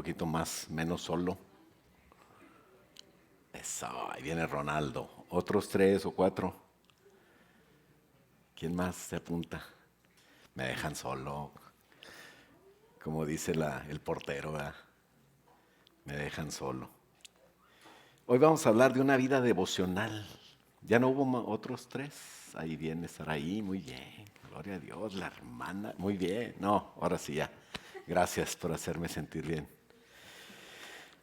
poquito más, menos solo. Eso, ahí viene Ronaldo. Otros 3 o 4. ¿Quién más se apunta? Me dejan solo, como dice el portero, ¿verdad? Me dejan solo. Hoy vamos a hablar de una vida devocional. ¿Ya no hubo otros 3? Ahí viene Saraí, muy bien. Gloria a Dios, la hermana, muy bien. No, ahora sí ya. Gracias por hacerme sentir bien.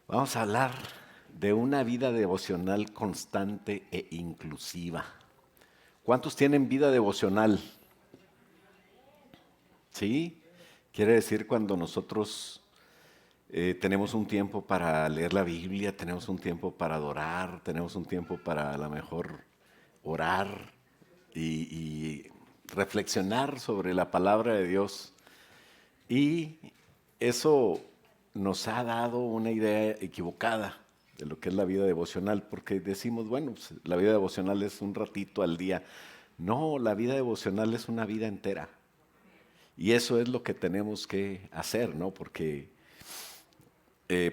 Vamos a hablar de una vida devocional constante e inclusiva. ¿Cuántos tienen vida devocional? ¿Sí? Quiere decir cuando nosotros tenemos un tiempo para leer la Biblia, tenemos un tiempo para adorar, tenemos un tiempo para a lo mejor orar y reflexionar sobre la palabra de Dios. Y eso nos ha dado una idea equivocada de lo que es la vida devocional, porque decimos, bueno, pues, la vida devocional es un ratito al día. No, la vida devocional es una vida entera. Y eso es lo que tenemos que hacer, ¿no? Porque,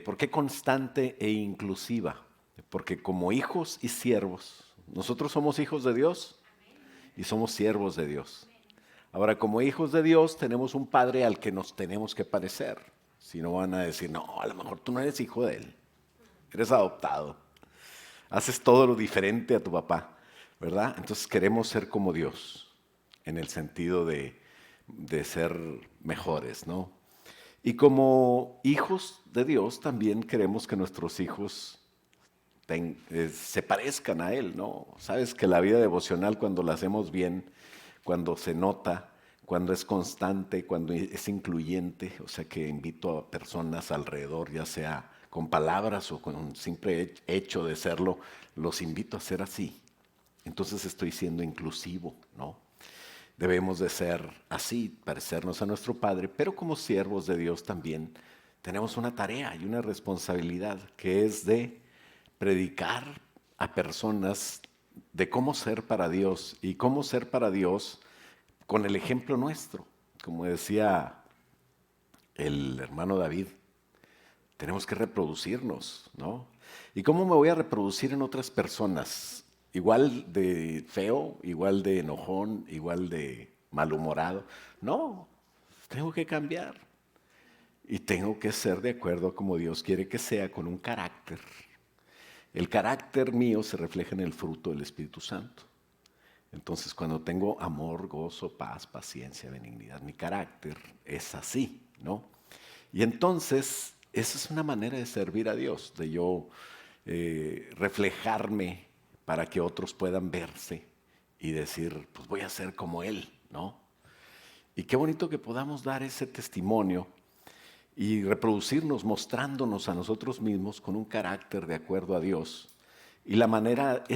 ¿por qué constante e inclusiva? Porque como hijos y siervos, nosotros somos hijos de Dios y somos siervos de Dios. Ahora, como hijos de Dios, tenemos un Padre al que nos tenemos que parecer. Si no van a decir, no, a lo mejor tú no eres hijo de Él, eres adoptado, haces todo lo diferente a tu papá, ¿verdad? Entonces queremos ser como Dios, en el sentido de ser mejores, ¿no? Y como hijos de Dios, también queremos que nuestros hijos se parezcan a Él, ¿no? Sabes que la vida devocional, cuando la hacemos bien, cuando se nota, cuando es constante, cuando es incluyente, o sea que invito a personas alrededor, ya sea con palabras o con un simple hecho de serlo, los invito a ser así. Entonces estoy siendo inclusivo, ¿no? Debemos de ser así, parecernos a nuestro Padre, pero como siervos de Dios también tenemos una tarea y una responsabilidad que es de predicar a personas de cómo ser para Dios y cómo ser para Dios con el ejemplo nuestro. Como decía el hermano David, tenemos que reproducirnos, ¿no? ¿Y cómo me voy a reproducir en otras personas? Igual de feo, igual de enojón, igual de malhumorado. No, tengo que cambiar. Y tengo que ser de acuerdo a como Dios quiere que sea, con un carácter. El carácter mío se refleja en el fruto del Espíritu Santo. Entonces, cuando tengo amor, gozo, paz, paciencia, benignidad, mi carácter es así, ¿no? Y entonces, esa es una manera de servir a Dios, de yo reflejarme para que otros puedan verse y decir, pues voy a ser como Él, ¿no? Y qué bonito que podamos dar ese testimonio y reproducirnos mostrándonos a nosotros mismos con un carácter de acuerdo a Dios. Y es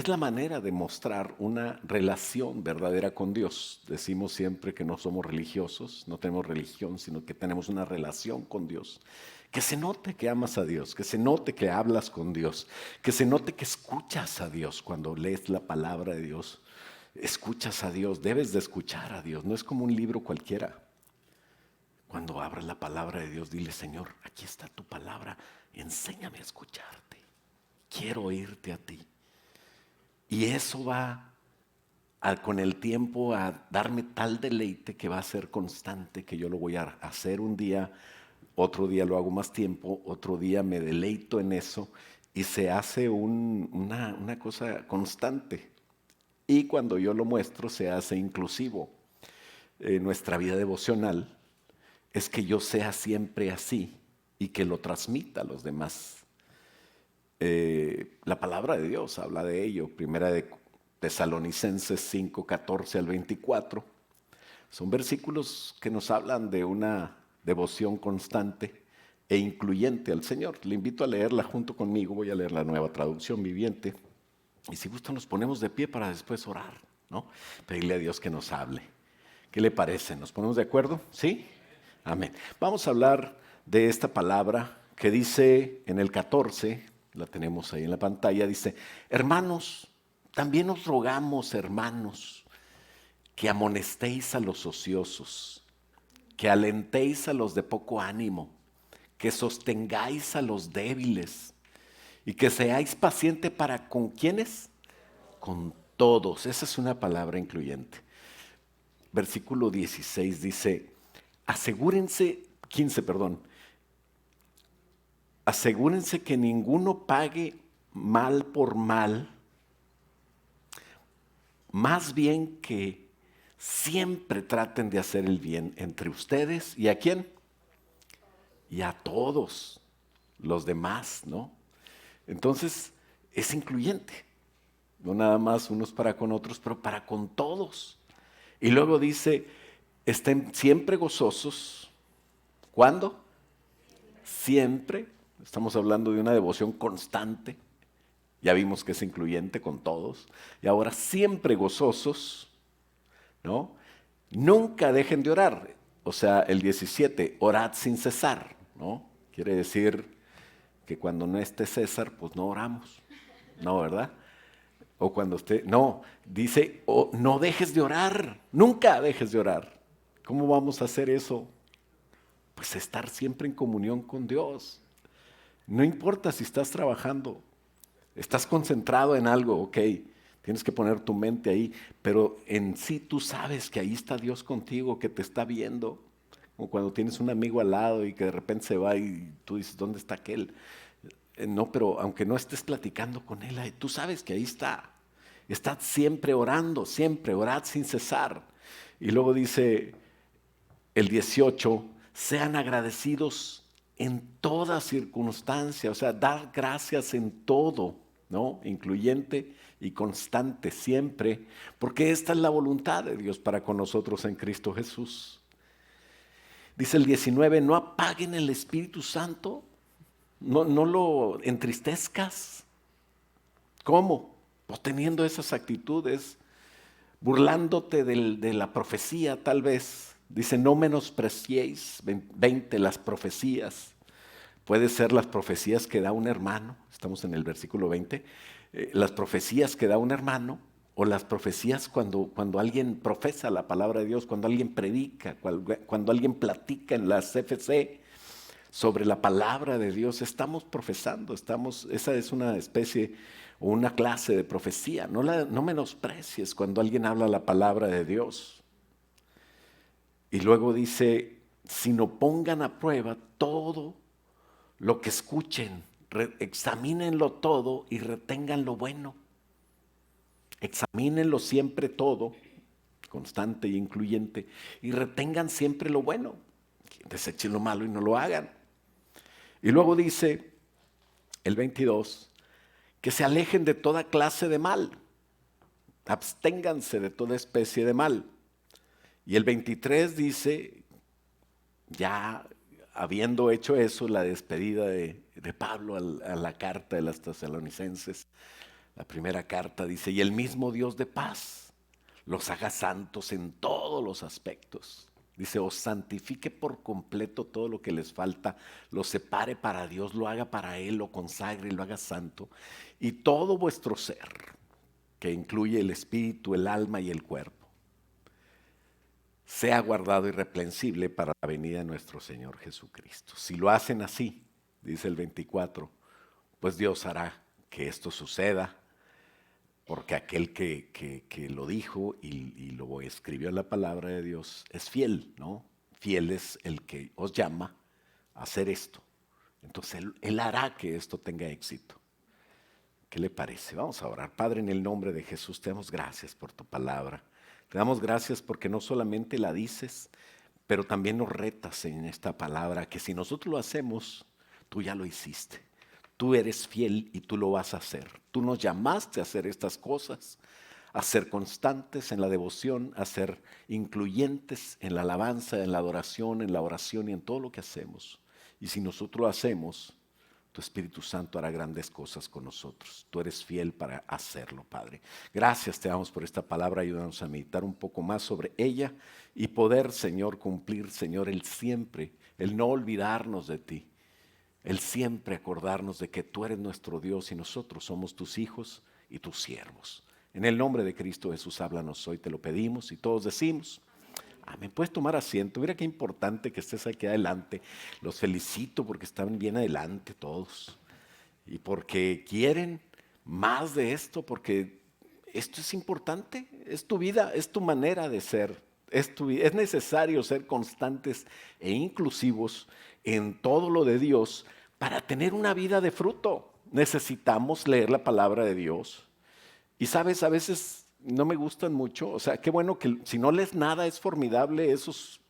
la manera de mostrar una relación verdadera con Dios. Decimos siempre que no somos religiosos, no tenemos religión, sino que tenemos una relación con Dios. Que se note que amas a Dios, que se note que hablas con Dios, que se note que escuchas a Dios cuando lees la palabra de Dios. Escuchas a Dios, debes de escuchar a Dios, no es como un libro cualquiera. Cuando abras la palabra de Dios, dile, Señor, aquí está tu palabra, enséñame a escucharte. Quiero oírte a ti. Y eso va con el tiempo a darme tal deleite que va a ser constante, que yo lo voy a hacer un día, otro día lo hago más tiempo, otro día me deleito en eso y se hace una cosa constante. Y cuando yo lo muestro se hace inclusivo. Nuestra vida devocional es que yo sea siempre así y que lo transmita a los demás. La palabra de Dios habla de ello, primera de Tesalonicenses 5, 14 al 24. Son versículos que nos hablan de una devoción constante e incluyente al Señor. Le invito a leerla junto conmigo, voy a leer la Nueva Traducción Viviente. Y si gustan nos ponemos de pie para después orar, ¿no? Pedirle a Dios que nos hable. ¿Qué le parece? ¿Nos ponemos de acuerdo? ¿Sí? Amén. Vamos a hablar de esta palabra que dice en el 14, la tenemos ahí en la pantalla, dice, hermanos, también os rogamos, hermanos, que amonestéis a los ociosos, que alentéis a los de poco ánimo, que sostengáis a los débiles y que seáis paciente para con quiénes, con todos. Esa es una palabra incluyente. Versículo 16 dice, asegúrense, 15, perdón, asegúrense que ninguno pague mal por mal, más bien que siempre traten de hacer el bien entre ustedes y ¿a quién? Y a todos los demás, ¿no? Entonces es incluyente, no nada más unos para con otros, pero para con todos. Y luego dice, estén siempre gozosos. ¿Cuándo? Siempre. Estamos hablando de una devoción constante. Ya vimos que es incluyente con todos. Y ahora siempre gozosos, ¿no? Nunca dejen de orar. O sea, el 17, orad sin cesar, ¿no? Quiere decir que cuando no esté César, pues no oramos. No, ¿verdad? O cuando usted, no, dice, oh, no dejes de orar, nunca dejes de orar. ¿Cómo vamos a hacer eso? Pues estar siempre en comunión con Dios. No importa si estás trabajando, estás concentrado en algo, ok, tienes que poner tu mente ahí, pero en sí tú sabes que ahí está Dios contigo, que te está viendo. Como cuando tienes un amigo al lado y que de repente se va y tú dices, ¿dónde está aquel? No, pero aunque no estés platicando con él, tú sabes que ahí está. Estad siempre orando, siempre, orad sin cesar. Y luego dice el 18, sean agradecidos en toda circunstancia, o sea, dar gracias en todo, ¿no? Incluyente y constante siempre, porque esta es la voluntad de Dios para con nosotros en Cristo Jesús. Dice el 19, no apaguen el Espíritu Santo, no lo entristezcas. ¿Cómo? Pues teniendo esas actitudes, burlándote de la profecía tal vez. Dice, no menospreciéis, 20, las profecías. Puede ser las profecías que da un hermano, estamos en el versículo 20, las profecías que da un hermano, o las profecías cuando alguien profesa la palabra de Dios, cuando alguien predica, cuando alguien platica en las CFC sobre la palabra de Dios, estamos profesando, esa es una especie o una clase de profecía. No menosprecies cuando alguien habla la palabra de Dios. Y luego dice, sino pongan a prueba todo lo que escuchen, examínenlo todo y retengan lo bueno. Examínenlo siempre todo, constante e incluyente, y retengan siempre lo bueno. Desechen lo malo y no lo hagan. Y luego dice el 22, que se alejen de toda clase de mal, absténganse de toda especie de mal. Y el 23 dice, ya habiendo hecho eso, la despedida de Pablo a la carta de las Tesalonicenses, la primera carta dice, y el mismo Dios de paz los haga santos en todos los aspectos. Dice, os santifique por completo todo lo que les falta, lo separe para Dios, lo haga para Él, lo consagre, lo haga santo. Y todo vuestro ser, que incluye el espíritu, el alma y el cuerpo, sea guardado irreprensible para la venida de nuestro Señor Jesucristo. Si lo hacen así, dice el 24, pues Dios hará que esto suceda, porque aquel que lo dijo y lo escribió en la palabra de Dios es fiel, ¿no? Fiel es el que os llama a hacer esto. Entonces él hará que esto tenga éxito. ¿Qué le parece? Vamos a orar. Padre, en el nombre de Jesús, te damos gracias por tu palabra. Te damos gracias porque no solamente la dices, pero también nos retas en esta palabra, que si nosotros lo hacemos, tú ya lo hiciste. Tú eres fiel y tú lo vas a hacer. Tú nos llamaste a hacer estas cosas, a ser constantes en la devoción, a ser incluyentes en la alabanza, en la adoración, en la oración y en todo lo que hacemos. Y si nosotros lo hacemos, tu Espíritu Santo hará grandes cosas con nosotros. Tú eres fiel para hacerlo, Padre. Gracias te damos por esta palabra. Ayúdanos a meditar un poco más sobre ella y poder, Señor, cumplir, Señor, el no olvidarnos de ti. El siempre acordarnos de que tú eres nuestro Dios y nosotros somos tus hijos y tus siervos. En el nombre de Cristo Jesús, háblanos hoy, te lo pedimos y todos decimos Amén. Puedes tomar asiento. Mira qué importante que estés aquí adelante. Los felicito porque están bien adelante todos. Y porque quieren más de esto, porque esto es importante. Es tu vida, es tu manera de ser. Es necesario ser constantes e inclusivos en todo lo de Dios para tener una vida de fruto. Necesitamos leer la palabra de Dios. Y sabes, a veces no me gustan mucho. O sea, qué bueno que si no lees nada es formidable esos,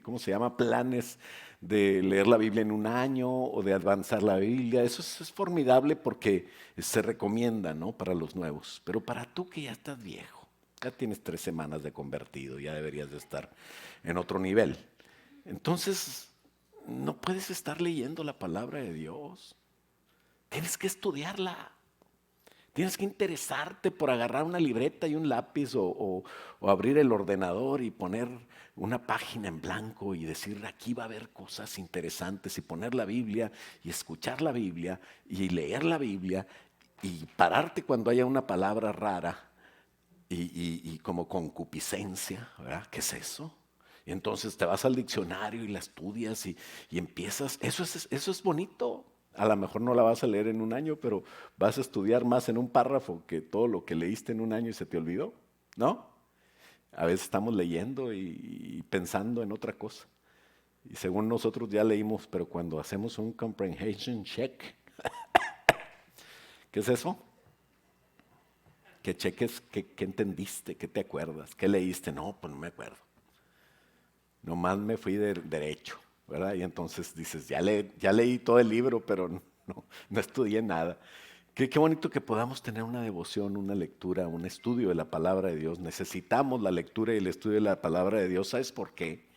¿cómo se llama? Planes de leer la Biblia en un año o de avanzar la Biblia. Eso es formidable porque se recomienda, ¿no? Para los nuevos. Pero para tú que ya estás viejo, ya tienes 3 semanas de convertido, ya deberías de estar en otro nivel. Entonces, no puedes estar leyendo la palabra de Dios. Tienes que estudiarla. Tienes que interesarte por agarrar una libreta y un lápiz o abrir el ordenador y poner una página en blanco y decir aquí va a haber cosas interesantes y poner la Biblia y escuchar la Biblia y leer la Biblia y pararte cuando haya una palabra rara y como concupiscencia, ¿verdad? ¿Qué es eso? Y entonces te vas al diccionario y la estudias y empiezas, eso es bonito. A lo mejor no la vas a leer en un año, pero vas a estudiar más en un párrafo que todo lo que leíste en un año y se te olvidó, ¿no? A veces estamos leyendo y pensando en otra cosa. Y según nosotros ya leímos, pero cuando hacemos un comprehension check, ¿qué es eso? Que cheques qué entendiste, qué te acuerdas, qué leíste. No, pues no me acuerdo. Nomás me fui de derecho, ¿verdad? Y entonces dices, ya leí todo el libro, pero no estudié nada. Qué bonito que podamos tener una devoción, una lectura, un estudio de la palabra de Dios. Necesitamos la lectura y el estudio de la palabra de Dios. ¿Sabes por qué?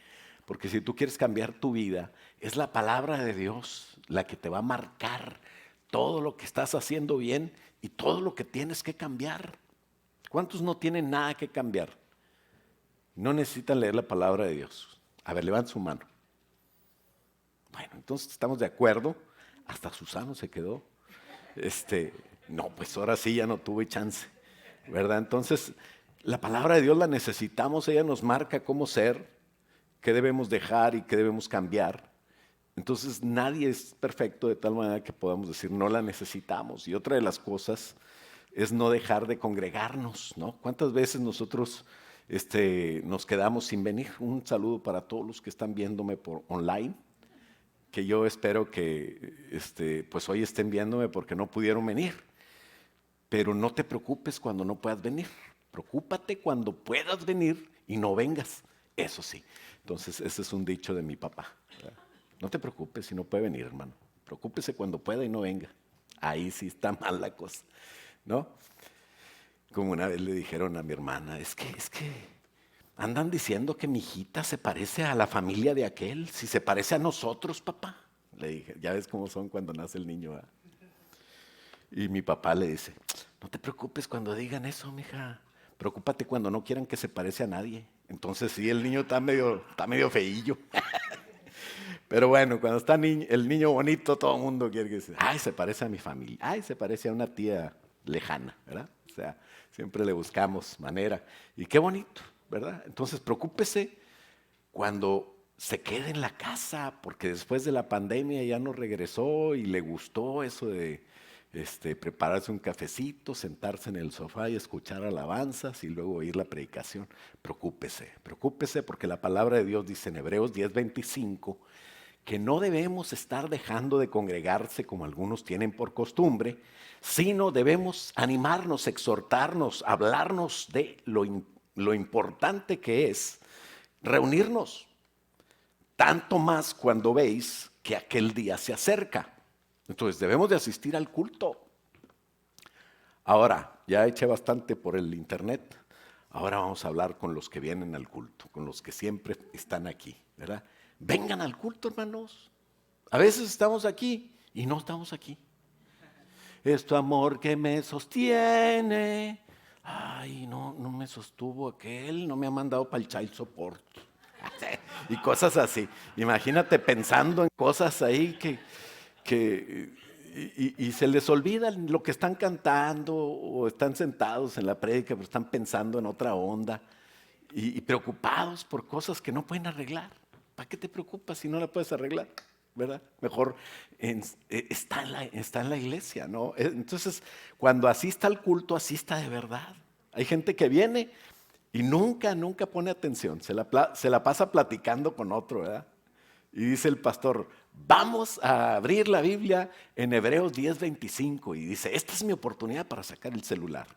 Porque si tú quieres cambiar tu vida, es la palabra de Dios la que te va a marcar todo lo que estás haciendo bien y todo lo que tienes que cambiar. ¿Cuántos no tienen nada que cambiar? No necesitan leer la palabra de Dios. A ver, levanten su mano. Bueno, entonces estamos de acuerdo. Hasta Susano se quedó. No, pues ahora sí ya no tuve chance, ¿verdad? Entonces, la palabra de Dios la necesitamos. Ella nos marca cómo ser, qué debemos dejar y qué debemos cambiar. Entonces, nadie es perfecto de tal manera que podamos decir no la necesitamos. Y otra de las cosas es no dejar de congregarnos, ¿no? ¿Cuántas veces nosotros nos quedamos sin venir? Un saludo para todos los que están viéndome por online, que yo espero que pues hoy estén viéndome porque no pudieron venir. Pero no te preocupes cuando no puedas venir. Preocúpate cuando puedas venir y no vengas. Eso sí. Entonces, ese es un dicho de mi papá, ¿verdad? No te preocupes si no puede venir, hermano. Preocúpese cuando pueda y no venga. Ahí sí está mal la cosa, ¿no? Como una vez le dijeron a mi hermana, es que andan diciendo que mi hijita se parece a la familia de aquel, si se parece a nosotros, papá. Le dije, ya ves cómo son cuando nace el niño, ¿verdad? Y mi papá le dice, no te preocupes cuando digan eso, mija. Preocúpate cuando no quieran que se parece a nadie. Entonces sí, el niño está medio feillo. Pero bueno, cuando está el niño bonito, todo el mundo quiere que ay, se parece a mi familia. Ay, se parece a una tía lejana, ¿verdad? O sea, siempre le buscamos manera. Y qué bonito, ¿verdad? Entonces preocúpese cuando se quede en la casa, porque después de la pandemia ya no regresó y le gustó eso de prepararse un cafecito, sentarse en el sofá y escuchar alabanzas y luego oír la predicación. Preocúpese, preocúpese porque la palabra de Dios dice en Hebreos 10:25 que no debemos estar dejando de congregarse como algunos tienen por costumbre, sino debemos animarnos, exhortarnos, hablarnos de lo importante que es reunirnos, tanto más cuando veis que aquel día se acerca. Entonces debemos de asistir al culto. Ahora, ya eché bastante por el internet, ahora vamos a hablar con los que vienen al culto, con los que siempre están aquí, ¿verdad? Vengan al culto, hermanos. A veces estamos aquí y no estamos aquí. Es tu amor que me sostiene. Ay, no me sostuvo aquel, no me ha mandado para el child support. Y cosas así. Imagínate pensando en cosas ahí y se les olvida lo que están cantando o están sentados en la prédica, pero están pensando en otra onda. y preocupados por cosas que no pueden arreglar. ¿Para qué te preocupas si no la puedes arreglar? ¿Verdad? Mejor está en la iglesia, ¿no? Entonces, cuando asista al culto, asista de verdad. Hay gente que viene y nunca pone atención, se la pasa platicando con otro, ¿verdad? Y dice el pastor, vamos a abrir la Biblia en Hebreos 10:25. Y dice, esta es mi oportunidad para sacar el celular.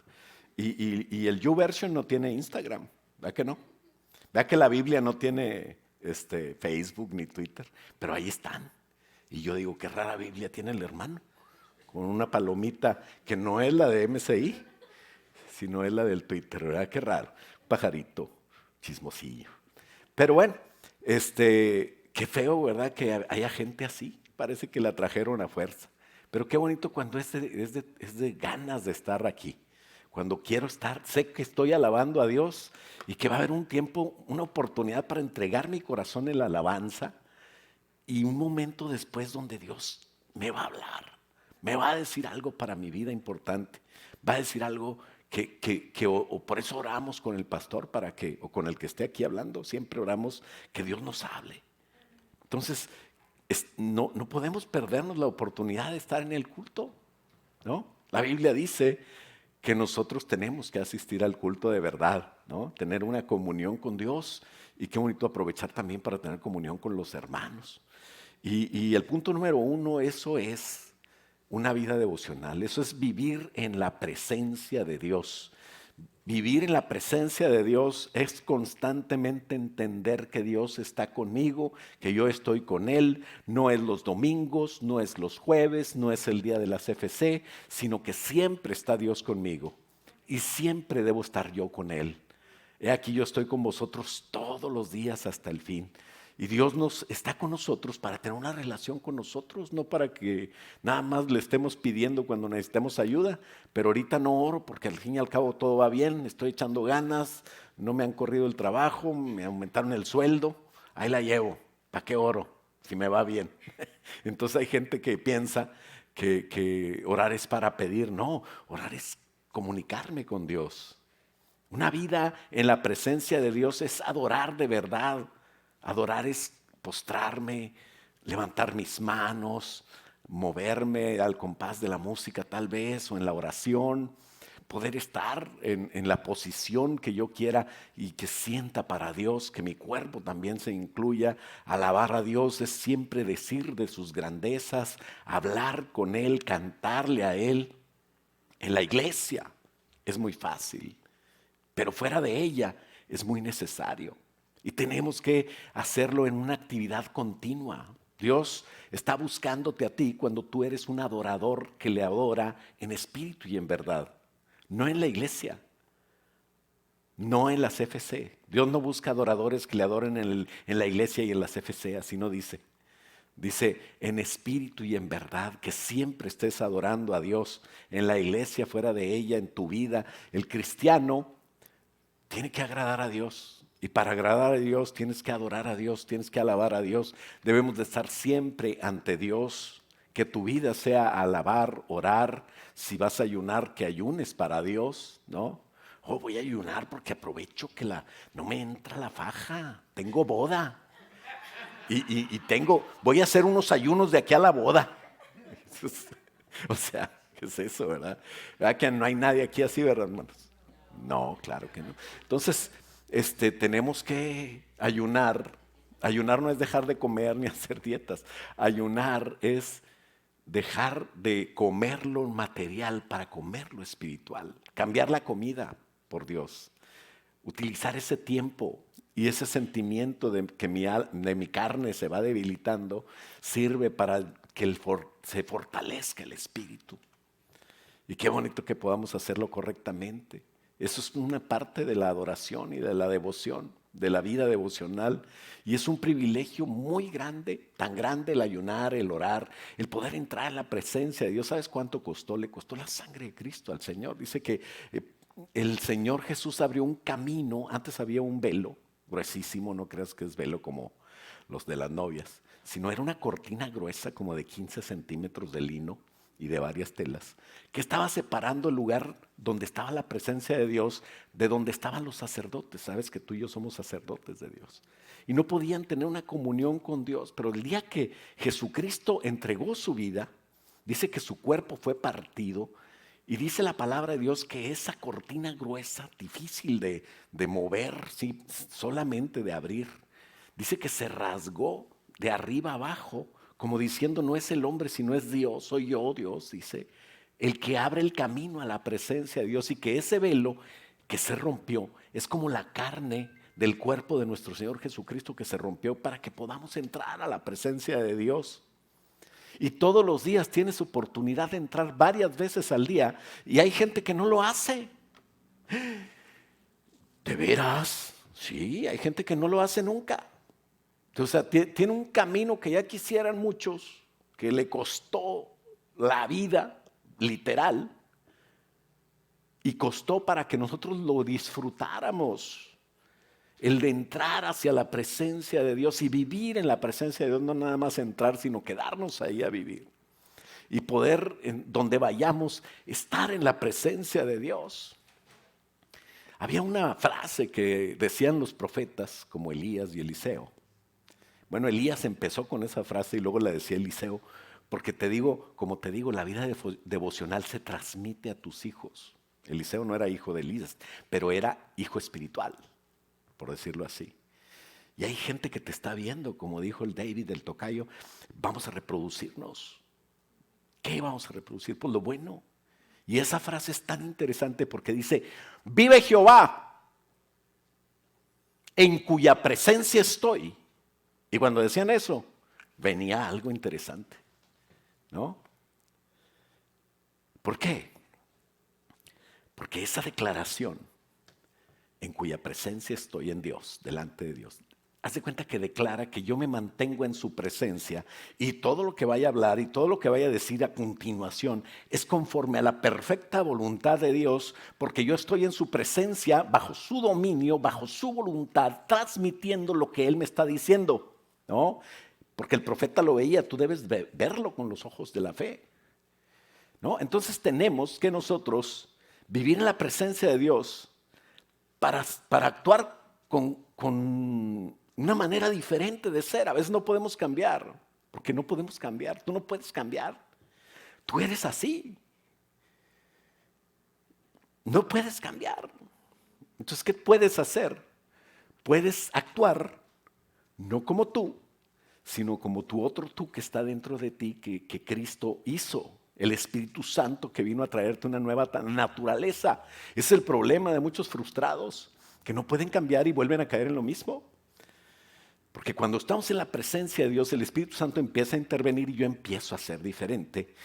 Y el YouVersion no tiene Instagram, ¿verdad que no? Vea que la Biblia no tiene Facebook ni Twitter, pero ahí están. Y yo digo, qué rara Biblia tiene el hermano, con una palomita que no es la de MCI, sino es la del Twitter, ¿verdad? Qué raro, pajarito, chismosillo. Pero bueno, qué feo, ¿verdad? Que haya gente así, parece que la trajeron a fuerza. Pero qué bonito cuando es de ganas de estar aquí. Cuando quiero estar, sé que estoy alabando a Dios y que va a haber un tiempo, una oportunidad para entregar mi corazón en la alabanza y un momento después donde Dios me va a hablar, me va a decir algo para mi vida importante, va a decir algo o por eso oramos con el pastor o con el que esté aquí hablando, siempre oramos que Dios nos hable. Entonces, no podemos perdernos la oportunidad de estar en el culto, ¿no? La Biblia dice que nosotros tenemos que asistir al culto de verdad, ¿no? Tener una comunión con Dios y qué bonito aprovechar también para tener comunión con los hermanos. Y el punto número 1, eso es una vida devocional, eso es vivir en la presencia de Dios. Vivir en la presencia de Dios es constantemente entender que Dios está conmigo, que yo estoy con Él. No es los domingos, no es los jueves, no es el día de la CFC, sino que siempre está Dios conmigo y siempre debo estar yo con Él. He aquí yo estoy con vosotros todos los días hasta el fin. Y Dios está con nosotros para tener una relación con nosotros, no para que nada más le estemos pidiendo cuando necesitemos ayuda. Pero ahorita no oro porque al fin y al cabo todo va bien, estoy echando ganas, no me han corrido el trabajo, me aumentaron el sueldo, ahí la llevo. ¿Para qué oro si me va bien? Entonces hay gente que piensa que orar es para pedir. No, orar es comunicarme con Dios. Una vida en la presencia de Dios es adorar de verdad. Adorar es postrarme, levantar mis manos, moverme al compás de la música tal vez o en la oración, poder estar en la posición que yo quiera y que sienta para Dios, que mi cuerpo también se incluya. Alabar a Dios es siempre decir de sus grandezas, hablar con Él, cantarle a Él. En la iglesia es muy fácil, pero fuera de ella es muy necesario. Y tenemos que hacerlo en una actividad continua. Dios está buscándote a ti cuando tú eres un adorador que le adora en espíritu y en verdad. No en la iglesia, no en la CFC. Dios no busca adoradores que le adoren en la iglesia y en la CFC, así no dice. Dice en espíritu y en verdad, que siempre estés adorando a Dios en la iglesia, fuera de ella, en tu vida. El cristiano tiene que agradar a Dios. Y para agradar a Dios tienes que adorar a Dios, tienes que alabar a Dios. Debemos de estar siempre ante Dios. Que tu vida sea alabar, orar. Si vas a ayunar, que ayunes para Dios, ¿no? Oh, voy a ayunar porque aprovecho que no me entra la faja. Tengo boda. Voy a hacer unos ayunos de aquí a la boda. O sea, ¿qué es eso, verdad? ¿Verdad que no hay nadie aquí así, verdad, hermanos? No, claro que no. Entonces, tenemos que ayunar. Ayunar no es dejar de comer ni hacer dietas. Ayunar es dejar de comer lo material para comer lo espiritual. Cambiar la comida por Dios. Utilizar ese tiempo y ese sentimiento de que de mi carne se va debilitando sirve para que se fortalezca el espíritu. Y qué bonito que podamos hacerlo correctamente. Eso es una parte de la adoración y de la devoción, de la vida devocional. Y es un privilegio muy grande, tan grande el ayunar, el orar, el poder entrar en la presencia de Dios. ¿Sabes cuánto costó? Le costó la sangre de Cristo al Señor. Dice que el Señor Jesús abrió un camino. Antes había un velo gruesísimo, no creas que es velo como los de las novias, sino era una cortina gruesa como de 15 centímetros de lino y de varias telas, que estaba separando el lugar donde estaba la presencia de Dios de donde estaban los sacerdotes. Sabes que tú y yo somos sacerdotes de Dios. Y no podían tener una comunión con Dios, pero el día que Jesucristo entregó su vida, dice que su cuerpo fue partido y dice la palabra de Dios que esa cortina gruesa, difícil de mover, ¿sí? Solamente de abrir, dice que se rasgó de arriba abajo, como diciendo, no es el hombre, sino es Dios, soy yo, Dios, dice, el que abre el camino a la presencia de Dios, y que ese velo que se rompió es como la carne del cuerpo de nuestro Señor Jesucristo que se rompió para que podamos entrar a la presencia de Dios. Y todos los días tienes oportunidad de entrar varias veces al día, y hay gente que no lo hace. ¿De veras? Sí, hay gente que no lo hace nunca. O sea, tiene un camino que ya quisieran muchos, que le costó la vida, literal, y costó para que nosotros lo disfrutáramos. El de entrar hacia la presencia de Dios y vivir en la presencia de Dios, no nada más entrar, sino quedarnos ahí a vivir. Y poder, donde vayamos, estar en la presencia de Dios. Había una frase que decían los profetas, como Elías y Eliseo. Bueno, Elías empezó con esa frase y luego la decía Eliseo, porque te digo, como te digo, la vida devocional se transmite a tus hijos. Eliseo no era hijo de Elías, pero era hijo espiritual, por decirlo así. Y hay gente que te está viendo, como dijo el David, el tocayo, vamos a reproducirnos. ¿Qué vamos a reproducir? Pues lo bueno. Y esa frase es tan interesante porque dice, vive Jehová, en cuya presencia estoy. Y cuando decían eso, venía algo interesante, ¿no? ¿Por qué? Porque esa declaración, en cuya presencia estoy en Dios, delante de Dios, haz de cuenta que declara que yo me mantengo en su presencia y todo lo que vaya a hablar y todo lo que vaya a decir a continuación es conforme a la perfecta voluntad de Dios, porque yo estoy en su presencia, bajo su dominio, bajo su voluntad, transmitiendo lo que Él me está diciendo, ¿no? Porque el profeta lo veía, tú debes verlo con los ojos de la fe, ¿no? Entonces tenemos que nosotros vivir en la presencia de Dios para actuar con una manera diferente de ser. A veces no podemos cambiar, porque no podemos cambiar. Tú no puedes cambiar. Tú eres así. No puedes cambiar. Entonces, ¿qué puedes hacer? Puedes actuar no como tú, sino como tu otro tú que está dentro de ti, que Cristo hizo. El Espíritu Santo que vino a traerte una nueva naturaleza. Es el problema de muchos frustrados, que no pueden cambiar y vuelven a caer en lo mismo. Porque cuando estamos en la presencia de Dios, el Espíritu Santo empieza a intervenir y yo empiezo a ser diferente.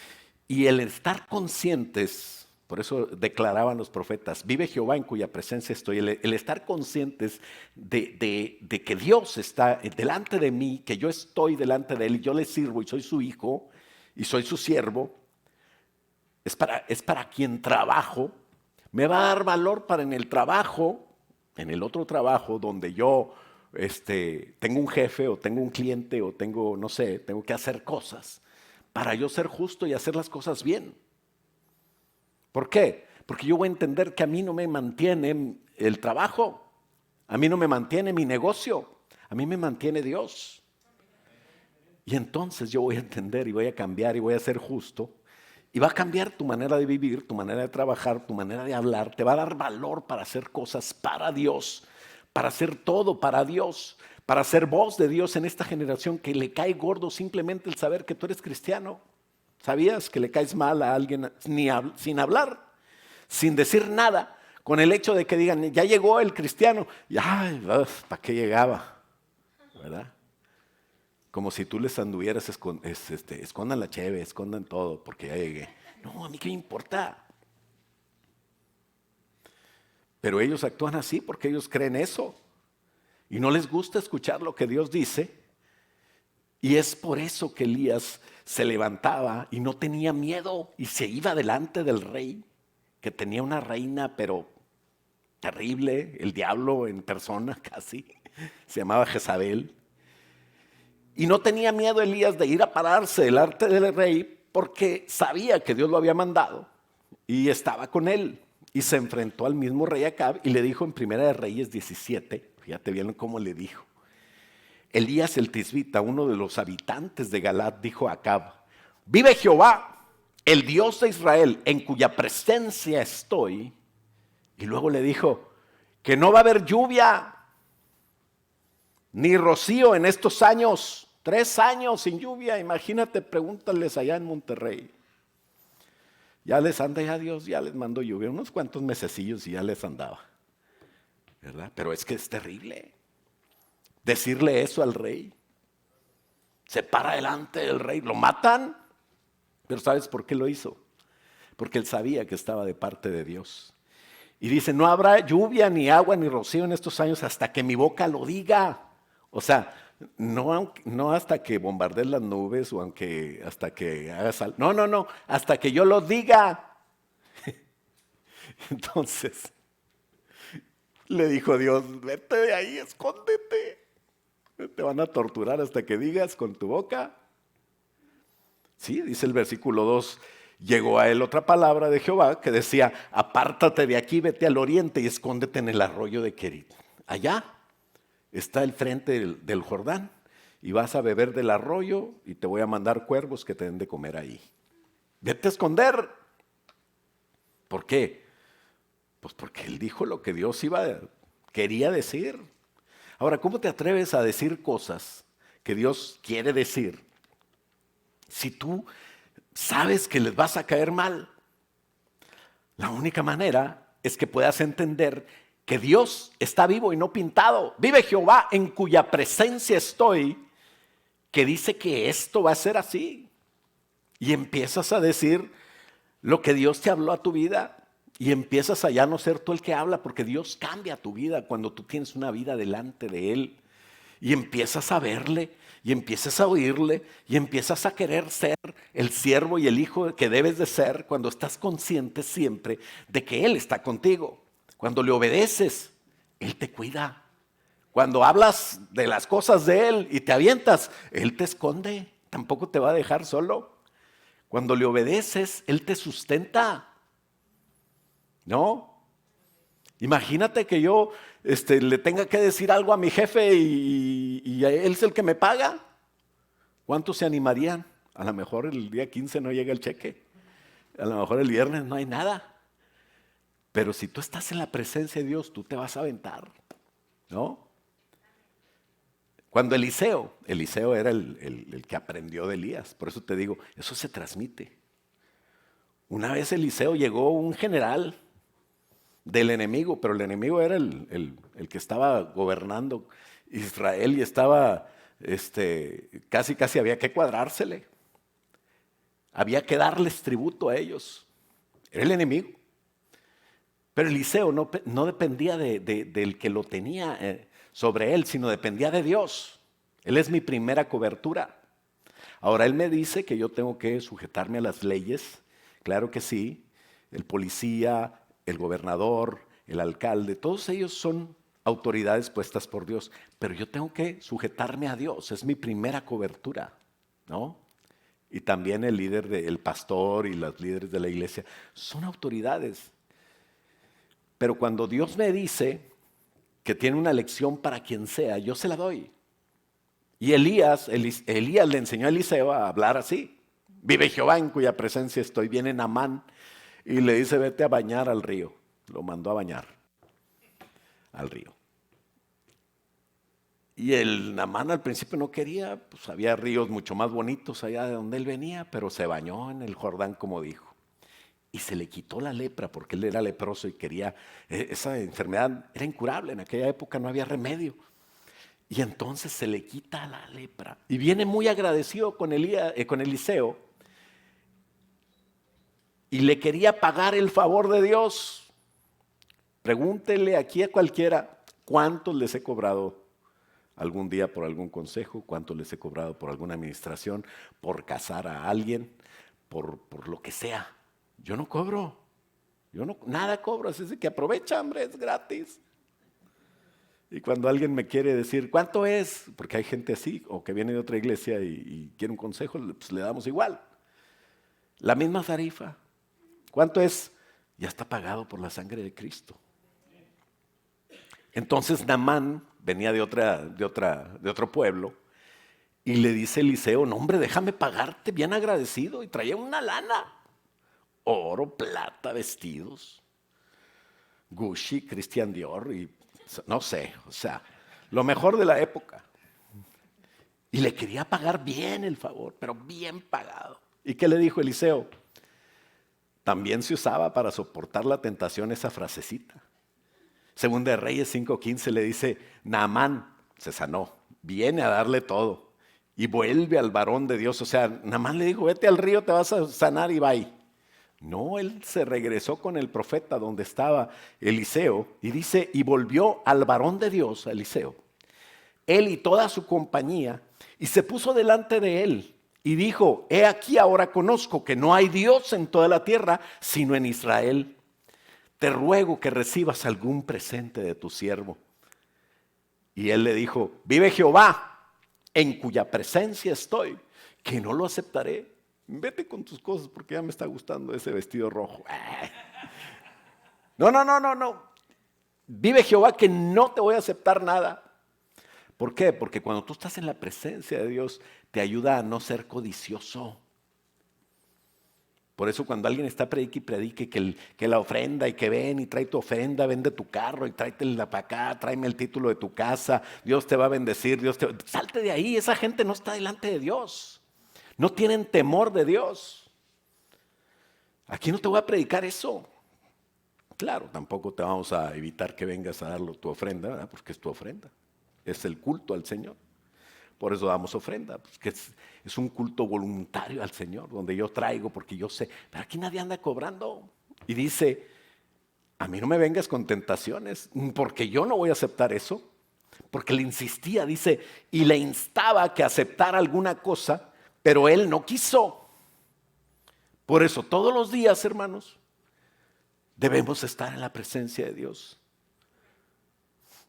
Y el estar conscientes, por eso declaraban los profetas, vive Jehová en cuya presencia estoy, el estar conscientes de que Dios está delante de mí, que yo estoy delante de Él y yo le sirvo y soy su hijo y soy su siervo, es para quien trabajo, me va a dar valor para en el trabajo, en el otro trabajo donde yo tengo un jefe o tengo un cliente o tengo, no sé, tengo que hacer cosas para yo ser justo y hacer las cosas bien. ¿Por qué? Porque yo voy a entender que a mí no me mantiene el trabajo, a mí no me mantiene mi negocio, a mí me mantiene Dios. Y entonces yo voy a entender y voy a cambiar y voy a ser justo. Y va a cambiar tu manera de vivir, tu manera de trabajar, tu manera de hablar. Te va a dar valor para hacer cosas para Dios, para hacer todo para Dios, para ser voz de Dios en esta generación que le cae gordo simplemente el saber que tú eres cristiano. ¿Sabías que le caes mal a alguien sin hablar, sin decir nada, con el hecho de que digan, ya llegó el cristiano? Y ay, ¿para qué llegaba? ¿Verdad? Como si tú les anduvieras, escondan la cheve, escondan todo, porque ya llegué. No, a mí qué me importa. Pero ellos actúan así porque ellos creen eso. Y no les gusta escuchar lo que Dios dice. Y es por eso que Elías se levantaba y no tenía miedo y se iba delante del rey, que tenía una reina, pero terrible, el diablo en persona casi, se llamaba Jezabel. Y no tenía miedo Elías de ir a pararse delante del rey porque sabía que Dios lo había mandado y estaba con él. Y se enfrentó al mismo rey Acab y le dijo en Primera de Reyes 17, fíjate bien cómo le dijo. Elías el Tisbita, uno de los habitantes de Galaad, dijo a Acab: vive Jehová, el Dios de Israel, en cuya presencia estoy. Y luego le dijo que no va a haber lluvia ni rocío en estos años. 3 años sin lluvia, imagínate, pregúntales allá en Monterrey. Ya les anda, ya Dios ya les mandó lluvia, unos cuantos mesecillos y ya les andaba, ¿verdad? Pero es que es terrible decirle eso al rey. Se para delante del rey, lo matan, pero ¿sabes por qué lo hizo? Porque él sabía que estaba de parte de Dios. Y dice, no habrá lluvia, ni agua, ni rocío en estos años hasta que mi boca lo diga. O sea, no hasta que bombardees las nubes o hasta que hagas algo. No, hasta que yo lo diga. Entonces, le dijo Dios, vete de ahí, escóndete. Te van a torturar hasta que digas con tu boca. Sí, dice el versículo 2, llegó a él otra palabra de Jehová que decía, apártate de aquí, vete al oriente y escóndete en el arroyo de Querit. Allá está el frente del Jordán y vas a beber del arroyo y te voy a mandar cuervos que te den de comer ahí. Vete a esconder. ¿Por qué? Pues porque él dijo lo que Dios quería decir. Ahora, ¿cómo te atreves a decir cosas que Dios quiere decir si tú sabes que les vas a caer mal? La única manera es que puedas entender que Dios está vivo y no pintado. Vive Jehová en cuya presencia estoy, que dice que esto va a ser así. Y empiezas a decir lo que Dios te habló a tu vida. Y empiezas a ya no ser tú el que habla, porque Dios cambia tu vida cuando tú tienes una vida delante de Él. Y empiezas a verle, y empiezas a oírle, y empiezas a querer ser el siervo y el hijo que debes de ser cuando estás consciente siempre de que Él está contigo. Cuando le obedeces, Él te cuida. Cuando hablas de las cosas de Él y te avientas, Él te esconde, tampoco te va a dejar solo. Cuando le obedeces, Él te sustenta. ¿No? Imagínate que yo le tenga que decir algo a mi jefe y él es el que me paga. ¿Cuántos se animarían? A lo mejor el día 15 no llega el cheque. A lo mejor el viernes no hay nada. Pero si tú estás en la presencia de Dios, tú te vas a aventar. ¿No? Cuando Eliseo era el que aprendió de Elías. Por eso te digo, eso se transmite. Una vez Eliseo llegó un general del enemigo, pero el enemigo era el que estaba gobernando Israel y estaba, casi había que cuadrársele. Había que darles tributo a ellos. Era el enemigo. Pero Eliseo no dependía del que lo tenía sobre él, sino dependía de Dios. Él es mi primera cobertura. Ahora él me dice que yo tengo que sujetarme a las leyes. Claro que sí. El policía, el gobernador, el alcalde, todos ellos son autoridades puestas por Dios, pero yo tengo que sujetarme a Dios, es mi primera cobertura, ¿no? Y también el pastor y los líderes de la iglesia son autoridades. Pero cuando Dios me dice que tiene una lección para quien sea, yo se la doy. Y Elías le enseñó a Eliseo a hablar así. Vive Jehová en cuya presencia estoy. Viene Naamán y le dice, vete a bañar al río. Lo mandó a bañar al río. Y el Naamán al principio no quería, pues había ríos mucho más bonitos allá de donde él venía, pero se bañó en el Jordán como dijo. Y se le quitó la lepra porque él era leproso y quería, esa enfermedad era incurable, en aquella época no había remedio. Y entonces se le quita la lepra. Y viene muy agradecido con Eliseo. Y le quería pagar el favor de Dios. Pregúntele aquí a cualquiera, ¿cuántos les he cobrado algún día por algún consejo? ¿Cuántos les he cobrado por alguna administración? ¿Por casar a alguien? Por lo que sea. Yo no cobro. Nada cobro. Así es que aprovecha, hombre, es gratis. Y cuando alguien me quiere decir, ¿cuánto es? Porque hay gente así, o que viene de otra iglesia y quiere un consejo, pues le damos igual. La misma tarifa. ¿Cuánto es? Ya está pagado por la sangre de Cristo. Entonces Naamán venía de otro pueblo y le dice a Eliseo, no hombre, déjame pagarte, bien agradecido. Y traía una lana, oro, plata, vestidos, Gucci, Christian Dior y no sé, o sea, lo mejor de la época. Y le quería pagar bien el favor, pero bien pagado. ¿Y qué le dijo Eliseo? También se usaba para soportar la tentación esa frasecita. Segunda de Reyes 5:15 le dice, Naamán se sanó, viene a darle todo y vuelve al varón de Dios. O sea, Naamán le dijo, vete al río, te vas a sanar y bye. No, él se regresó con el profeta donde estaba Eliseo y dice, y volvió al varón de Dios, a Eliseo, él y toda su compañía, y se puso delante de él y dijo, he aquí ahora conozco que no hay Dios en toda la tierra, sino en Israel. Te ruego que recibas algún presente de tu siervo. Y él le dijo, vive Jehová, en cuya presencia estoy, que no lo aceptaré. Vete con tus cosas porque ya me está gustando ese vestido rojo. No. Vive Jehová que no te voy a aceptar nada. ¿Por qué? Porque cuando tú estás en la presencia de Dios, te ayuda a no ser codicioso. Por eso cuando alguien está predique que la ofrenda y que ven y trae tu ofrenda, vende tu carro y tráetela para acá, tráeme el título de tu casa, Dios te va a bendecir, Salte de ahí, esa gente no está delante de Dios. No tienen temor de Dios. Aquí no te voy a predicar eso. Claro, tampoco te vamos a evitar que vengas a darlo tu ofrenda, ¿verdad? Porque es tu ofrenda. Es el culto al Señor. Por eso damos ofrenda, porque es un culto voluntario al Señor, donde yo traigo porque yo sé, pero aquí nadie anda cobrando. Y dice, a mí no me vengas con tentaciones, porque yo no voy a aceptar eso. Porque le insistía, dice, y le instaba que aceptara alguna cosa, pero él no quiso. Por eso todos los días, hermanos, debemos estar en la presencia de Dios.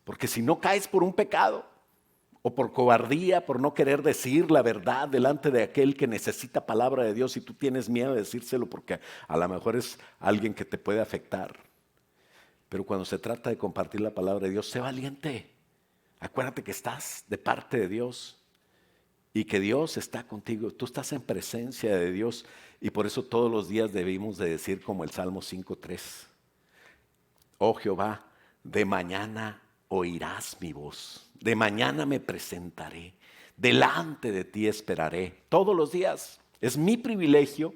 Porque si no caes por un pecado, o por cobardía, por no querer decir la verdad delante de aquel que necesita palabra de Dios y tú tienes miedo de decírselo porque a lo mejor es alguien que te puede afectar. Pero cuando se trata de compartir la palabra de Dios, sé valiente. Acuérdate que estás de parte de Dios y que Dios está contigo. Tú estás en presencia de Dios y por eso todos los días debemos de decir como el Salmo 5:3. Oh Jehová, de mañana oirás mi voz. De mañana me presentaré, delante de ti esperaré, todos los días. Es mi privilegio.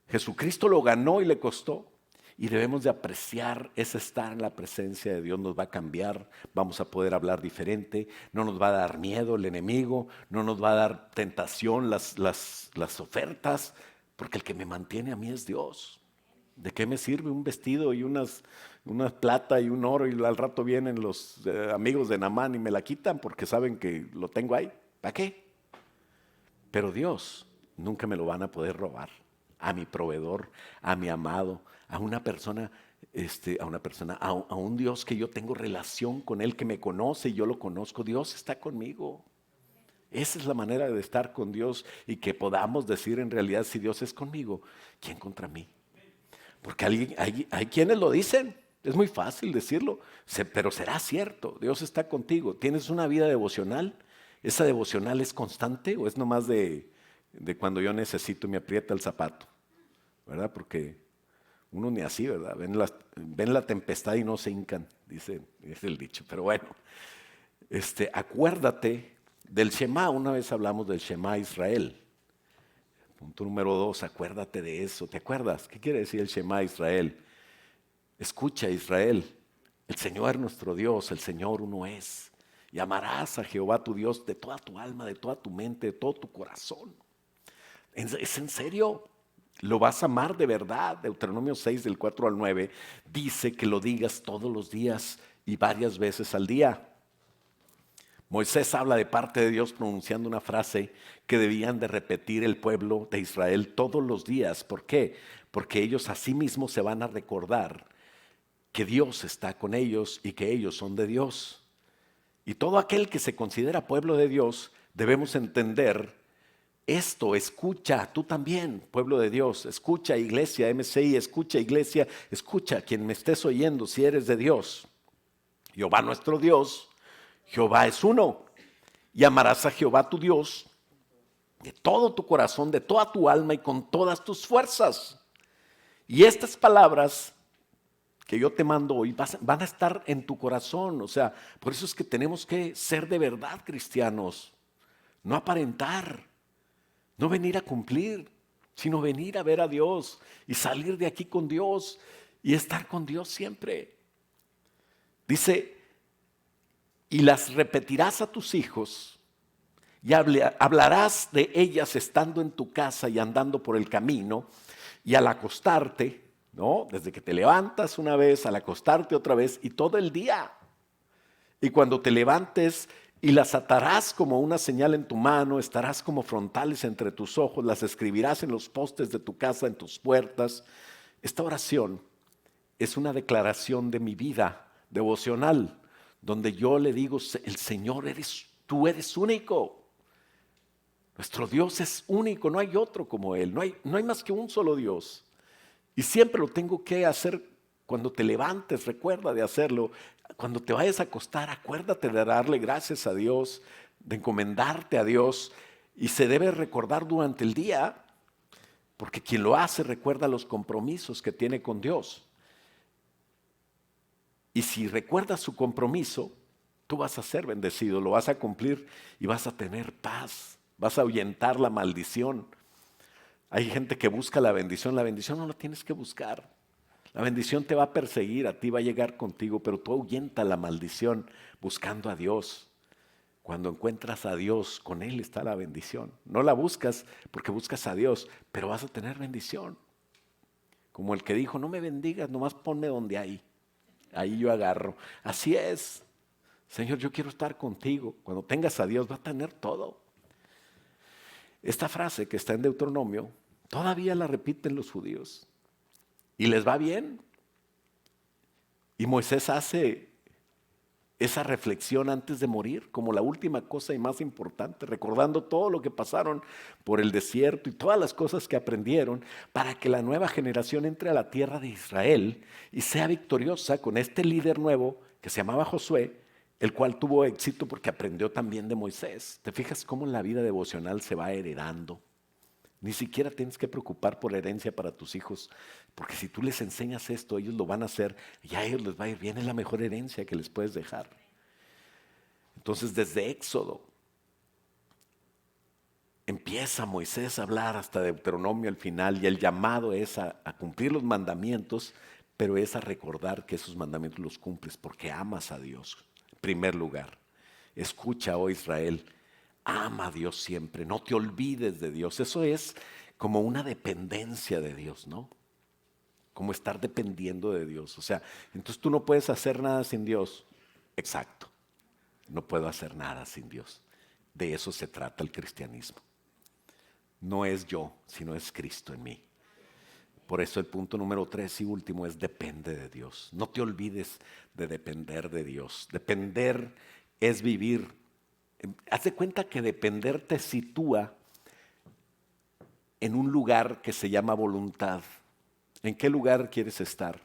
Jesucristo lo ganó y le costó. Y debemos de apreciar ese estar en la presencia de Dios. Nos va a cambiar, vamos a poder hablar diferente, no nos va a dar miedo el enemigo, no nos va a dar tentación las ofertas, porque el que me mantiene a mí es Dios. ¿De qué me sirve un vestido y una plata y un oro y al rato vienen los amigos de Naamán y me la quitan porque saben que lo tengo ahí? ¿Para qué? Pero Dios nunca me lo van a poder robar. A mi proveedor, a mi amado, a una persona, a un Dios que yo tengo relación con él, que me conoce y yo lo conozco. Dios está conmigo. Esa es la manera de estar con Dios y que podamos decir en realidad, si Dios es conmigo, ¿quién contra mí? Porque hay quienes lo dicen, es muy fácil decirlo, pero será cierto, Dios está contigo. ¿Tienes una vida devocional? ¿Esa devocional es constante o es nomás de cuando yo necesito y me aprieta el zapato? ¿Verdad? Porque uno ni así, ¿verdad? Ven la tempestad y no se hincan, dice el dicho. Pero bueno, acuérdate del Shema. Una vez hablamos del Shema Israel. Punto número 2, acuérdate de eso. ¿Te acuerdas? ¿Qué quiere decir el Shema Israel? Escucha, Israel, el Señor nuestro Dios, el Señor uno es. Y amarás a Jehová tu Dios de toda tu alma, de toda tu mente, de todo tu corazón. ¿Es en serio? ¿Lo vas a amar de verdad? Deuteronomio 6, del 4 al 9, dice que lo digas todos los días y varias veces al día. Moisés habla de parte de Dios pronunciando una frase que debían de repetir el pueblo de Israel todos los días. ¿Por qué? Porque ellos a sí mismos se van a recordar que Dios está con ellos y que ellos son de Dios. Y todo aquel que se considera pueblo de Dios, debemos entender esto, escucha, tú también, pueblo de Dios, escucha iglesia, MCI, escucha iglesia, escucha quien me estés oyendo si eres de Dios. Jehová nuestro Dios, Jehová es uno, y amarás a Jehová tu Dios de todo tu corazón, de toda tu alma y con todas tus fuerzas. Y estas palabras que yo te mando hoy van a estar en tu corazón. O sea, por eso es que tenemos que ser de verdad cristianos, no aparentar, no venir a cumplir, sino venir a ver a Dios y salir de aquí con Dios y estar con Dios siempre. Dice, y las repetirás a tus hijos y hablarás de ellas estando en tu casa y andando por el camino y al acostarte, ¿no? Desde que te levantas una vez, al acostarte otra vez y todo el día. Y cuando te levantes y las atarás como una señal en tu mano, estarás como frontales entre tus ojos, las escribirás en los postes de tu casa, en tus puertas. Esta oración es una declaración de mi vida devocional, donde yo le digo, el Señor tú eres único. Nuestro Dios es único, no hay otro como Él, no hay más que un solo Dios. Y siempre lo tengo que hacer cuando te levantes, recuerda de hacerlo. Cuando te vayas a acostar, acuérdate de darle gracias a Dios, de encomendarte a Dios. Y se debe recordar durante el día, porque quien lo hace recuerda los compromisos que tiene con Dios. Y si recuerdas su compromiso, tú vas a ser bendecido, lo vas a cumplir y vas a tener paz, vas a ahuyentar la maldición. Hay gente que busca la bendición no la tienes que buscar. La bendición te va a perseguir, a ti va a llegar contigo, pero tú ahuyenta la maldición buscando a Dios. Cuando encuentras a Dios, con Él está la bendición. No la buscas porque buscas a Dios, pero vas a tener bendición. Como el que dijo, no me bendigas, nomás ponme donde hay. Ahí yo agarro. Así es. Señor, yo quiero estar contigo. Cuando tengas a Dios, vas a tener todo. Esta frase que está en Deuteronomio, todavía la repiten los judíos. Y les va bien. Y Moisés hace esa reflexión antes de morir, como la última cosa y más importante, recordando todo lo que pasaron por el desierto y todas las cosas que aprendieron, para que la nueva generación entre a la tierra de Israel y sea victoriosa con este líder nuevo que se llamaba Josué, el cual tuvo éxito porque aprendió también de Moisés. ¿Te fijas cómo la vida devocional se va heredando? Ni siquiera tienes que preocupar por herencia para tus hijos, porque si tú les enseñas esto, ellos lo van a hacer y a ellos les va a ir bien, es la mejor herencia que les puedes dejar. Entonces, desde Éxodo empieza Moisés a hablar hasta Deuteronomio al final, y el llamado es a cumplir los mandamientos, pero es a recordar que esos mandamientos los cumples porque amas a Dios. En primer lugar, escucha, oh Israel, ama a Dios siempre, no te olvides de Dios. Eso es como una dependencia de Dios, ¿no? Como estar dependiendo de Dios. O sea, entonces tú no puedes hacer nada sin Dios. Exacto, no puedo hacer nada sin Dios. De eso se trata el cristianismo. No es yo, sino es Cristo en mí. Por eso el punto número 3 y último es depende de Dios. No te olvides de depender de Dios. Depender es vivir. Haz de cuenta que depender te sitúa en un lugar que se llama voluntad. ¿En qué lugar quieres estar?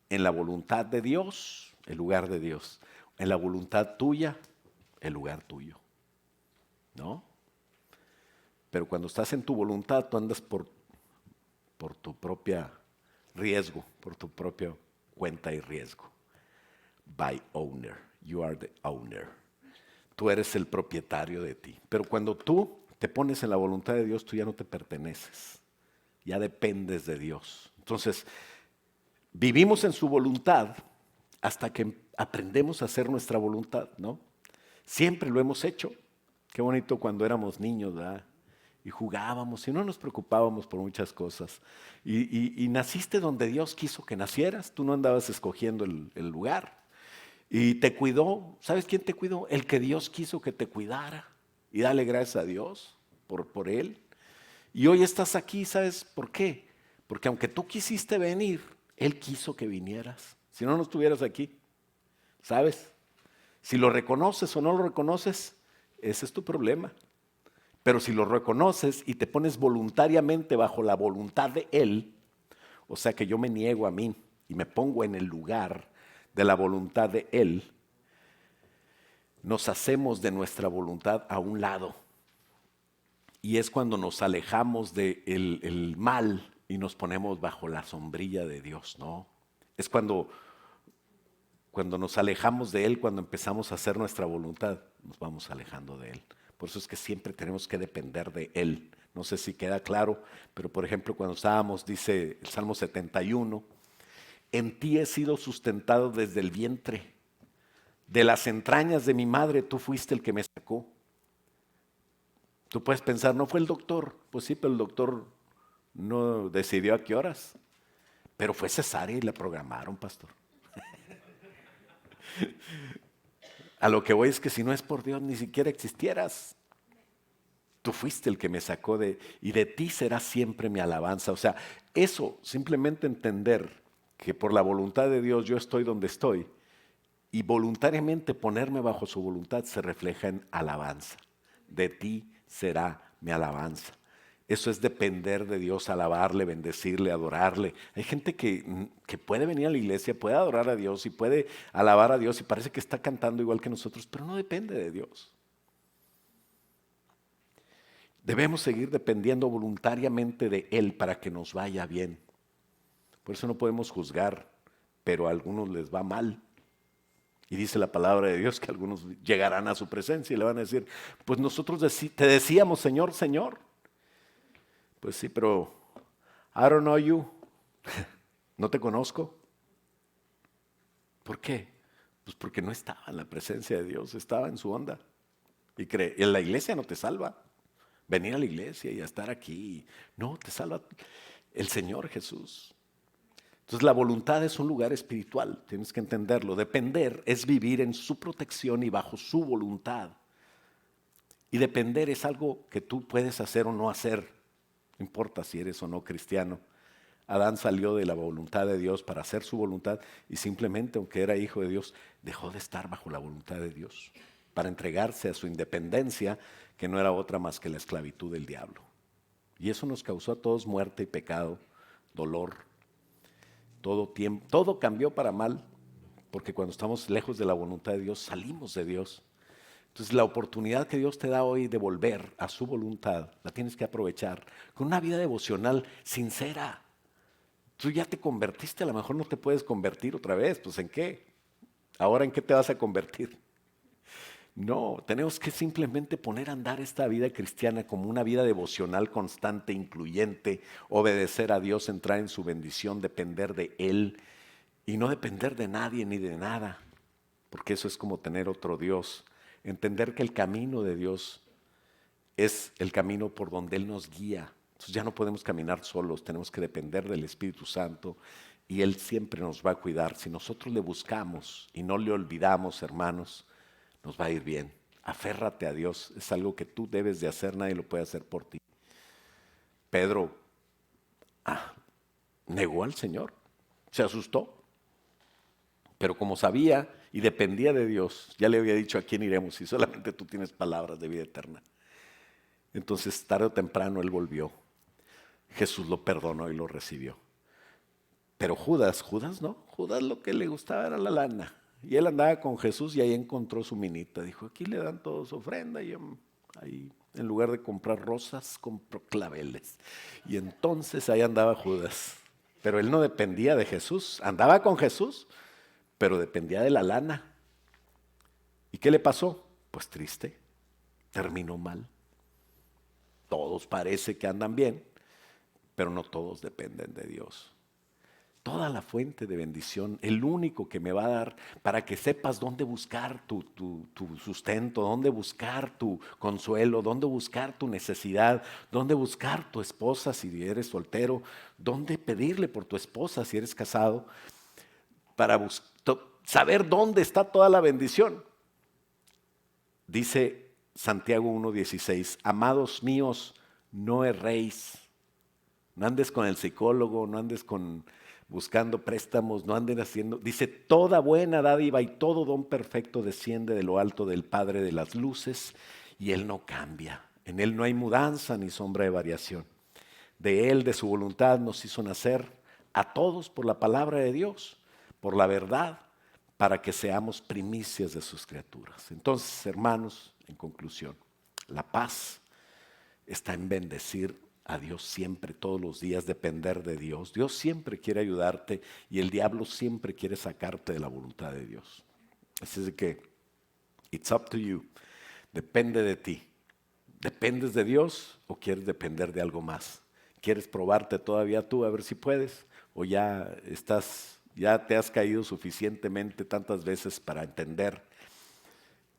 En la voluntad de Dios, el lugar de Dios. En la voluntad tuya, el lugar tuyo. ¿No? Pero cuando estás en tu voluntad, tú andas por tu propia riesgo, por tu propia cuenta y riesgo. By owner, you are the owner. Tú eres el propietario de ti. Pero cuando tú te pones en la voluntad de Dios, tú ya no te perteneces. Ya dependes de Dios. Entonces, vivimos en su voluntad hasta que aprendemos a hacer nuestra voluntad, ¿no? Siempre lo hemos hecho. Qué bonito cuando éramos niños, ¿verdad? Y jugábamos y no nos preocupábamos por muchas cosas. Y naciste donde Dios quiso que nacieras. Tú no andabas escogiendo el lugar. Y te cuidó. ¿Sabes quién te cuidó? El que Dios quiso que te cuidara. Y dale gracias a Dios por Él. Y hoy estás aquí, ¿sabes por qué? Porque aunque tú quisiste venir, Él quiso que vinieras. Si no, no estuvieras aquí. ¿Sabes? Si lo reconoces o no lo reconoces, ese es tu problema. Pero si lo reconoces y te pones voluntariamente bajo la voluntad de Él, o sea que yo me niego a mí y me pongo en el lugar de la voluntad de Él, nos hacemos de nuestra voluntad a un lado. Y es cuando nos alejamos del mal y nos ponemos bajo la sombrilla de Dios, ¿no? Es cuando nos alejamos de Él, cuando empezamos a hacer nuestra voluntad, nos vamos alejando de Él. Por eso es que siempre tenemos que depender de Él. No sé si queda claro, pero por ejemplo cuando estábamos, dice el Salmo 71, en ti he sido sustentado desde el vientre. De las entrañas de mi madre tú fuiste el que me sacó. Tú puedes pensar, ¿no fue el doctor? Pues sí, pero el doctor no decidió a qué horas. Pero fue cesárea y la programaron, pastor. A lo que voy es que si no es por Dios, ni siquiera existieras. Tú fuiste el que me sacó y de ti será siempre mi alabanza. O sea, eso, simplemente entender que por la voluntad de Dios yo estoy donde estoy y voluntariamente ponerme bajo su voluntad se refleja en alabanza. De ti será mi alabanza. Eso es depender de Dios, alabarle, bendecirle, adorarle. Hay gente que puede venir a la iglesia, puede adorar a Dios y puede alabar a Dios y parece que está cantando igual que nosotros, pero no depende de Dios. Debemos seguir dependiendo voluntariamente de Él para que nos vaya bien. Por eso no podemos juzgar, pero a algunos les va mal. Y dice la palabra de Dios que algunos llegarán a su presencia y le van a decir, pues nosotros te decíamos, Señor, Señor. Pues sí, pero I don't know you. No te conozco. ¿Por qué? Pues porque no estaba en la presencia de Dios, estaba en su onda. Y en la iglesia no te salva. Venir a la iglesia y a estar aquí. No, te salva el Señor Jesús. Entonces la voluntad es un lugar espiritual, tienes que entenderlo. Depender es vivir en su protección y bajo su voluntad. Y depender es algo que tú puedes hacer o no hacer. No importa si eres o no cristiano. Adán salió de la voluntad de Dios para hacer su voluntad y simplemente, aunque era hijo de Dios, dejó de estar bajo la voluntad de Dios para entregarse a su independencia, que no era otra más que la esclavitud del diablo. Y eso nos causó a todos muerte y pecado, dolor. Todo cambió para mal, porque cuando estamos lejos de la voluntad de Dios, salimos de Dios. Entonces la oportunidad que Dios te da hoy de volver a su voluntad, la tienes que aprovechar con una vida devocional sincera. Tú ya te convertiste, a lo mejor no te puedes convertir otra vez, pues ¿en qué? ¿Ahora en qué te vas a convertir? No, tenemos que simplemente poner a andar esta vida cristiana como una vida devocional constante, incluyente, obedecer a Dios, entrar en su bendición, depender de Él y no depender de nadie ni de nada, porque eso es como tener otro Dios. Entender que el camino de Dios es el camino por donde Él nos guía. Entonces ya no podemos caminar solos, tenemos que depender del Espíritu Santo y Él siempre nos va a cuidar. Si nosotros le buscamos y no le olvidamos, hermanos, nos va a ir bien. Aférrate a Dios, es algo que tú debes de hacer, nadie lo puede hacer por ti. Pedro negó al Señor, se asustó, pero como sabía y dependía de Dios, ya le había dicho a quién iremos si solamente tú tienes palabras de vida eterna. Entonces tarde o temprano él volvió. Jesús lo perdonó y lo recibió. Pero Judas no. Judas lo que le gustaba era la lana. Y él andaba con Jesús y ahí encontró su minita. Dijo, aquí le dan todos ofrenda y ahí en lugar de comprar rosas, compró claveles. Y entonces ahí andaba Judas. Pero él no dependía de Jesús. Andaba con Jesús, pero dependía de la lana. ¿Y qué le pasó? Pues triste. Terminó mal. Todos parece que andan bien, pero no todos dependen de Dios. Toda la fuente de bendición, el único que me va a dar para que sepas dónde buscar tu sustento, dónde buscar tu consuelo, dónde buscar tu necesidad, dónde buscar tu esposa si eres soltero, dónde pedirle por tu esposa si eres casado, para saber dónde está toda la bendición. Dice Santiago 1:16, amados míos, no erréis. No andes con el psicólogo, no andes buscando préstamos, no anden haciendo. Dice, toda buena dádiva y todo don perfecto desciende de lo alto del Padre de las luces y Él no cambia. En Él no hay mudanza ni sombra de variación. De Él, de su voluntad, nos hizo nacer a todos por la palabra de Dios, por la verdad, para que seamos primicias de sus criaturas. Entonces, hermanos, en conclusión, la paz está en bendecir a Dios siempre, todos los días, depender de Dios. Dios siempre quiere ayudarte y el diablo siempre quiere sacarte de la voluntad de Dios. Así es de que, it's up to you. Depende de ti. ¿Dependes de Dios o quieres depender de algo más? ¿Quieres probarte todavía tú a ver si puedes? ¿O ya te has caído suficientemente tantas veces para entender